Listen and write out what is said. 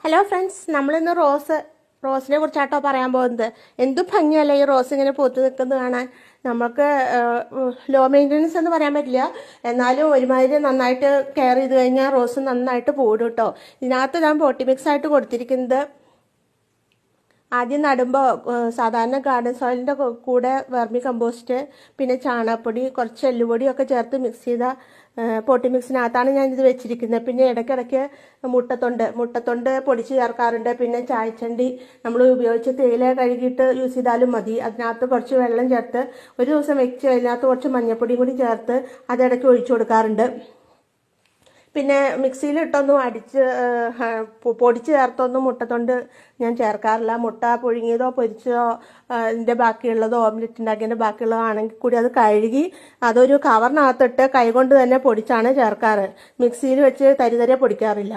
Hello friends, നമ്മളിന്ന് റോസിനെ കുറിച്ചാട്ടോ പറയാൻ പോകുന്നത്. എന്തു ഭംഗിയല്ലേ ഈ റോസ് ഇങ്ങനെ പൂത്ത് നിൽക്കുന്നത് കാണാൻ. നമുക്ക് ലോ മെയിൻ്റനൻസ് എന്ന് പറയാൻ പറ്റില്ല, എന്നാലും ഒരുമാതിരി നന്നായിട്ട് കെയർ ചെയ്ത് കഴിഞ്ഞാൽ റോസ് നന്നായിട്ട് പൂടും കേട്ടോ. ഇതിനകത്ത് ഞാൻ പോട്ടി മിക്സ് ആയിട്ട് കൊടുത്തിരിക്കുന്നത്. ആദ്യം നടുമ്പോൾ സാധാരണ ഗാർഡൻ സോയിലിൻ്റെ കൂടെ വെർമി കമ്പോസ്റ്റ്, പിന്നെ ചാണകപ്പൊടി, കുറച്ച് എല്ലുപൊടിയൊക്കെ ചേർത്ത് മിക്സ് ചെയ്ത പോട്ടി മിക്സിനകത്താണ് ഞാനിത് വെച്ചിരിക്കുന്നത്. പിന്നെ ഇടയ്ക്കിടയ്ക്ക് മുട്ടത്തൊണ്ട് പൊടിച്ച് ചേർക്കാറുണ്ട്. പിന്നെ ചായച്ചണ്ടി നമ്മൾ ഉപയോഗിച്ച് തേയില കഴുകിയിട്ട് യൂസ് ചെയ്താലും മതി. അതിനകത്ത് കുറച്ച് വെള്ളം ചേർത്ത് ഒരു ദിവസം വെച്ച് അതിനകത്ത് കുറച്ച് മഞ്ഞൾപ്പൊടിയും കൂടി ചേർത്ത് അതിടയ്ക്ക് ഒഴിച്ചു കൊടുക്കാറുണ്ട്. പിന്നെ മിക്സിയിലിട്ടൊന്നും പൊടിച്ച് ചേർത്തൊന്നും മുട്ടത്തൊണ്ട് ഞാൻ ചേർക്കാറില്ല. മുട്ട പുഴുങ്ങിയതോ പൊരിച്ചതോ അതിൻ്റെ ബാക്കിയുള്ളതോ ഓംലെറ്റ് ഉണ്ടാക്കിയതിൻ്റെ ബാക്കിയുള്ളതോ ആണെങ്കിൽ കൂടി അത് കഴുകി അതൊരു കവറിനകത്തിട്ട് കൈകൊണ്ട് തന്നെ പൊടിച്ചാണ് ചേർക്കാറ്. മിക്സിയിൽ വെച്ച് തരിതരെ പൊടിക്കാറില്ല.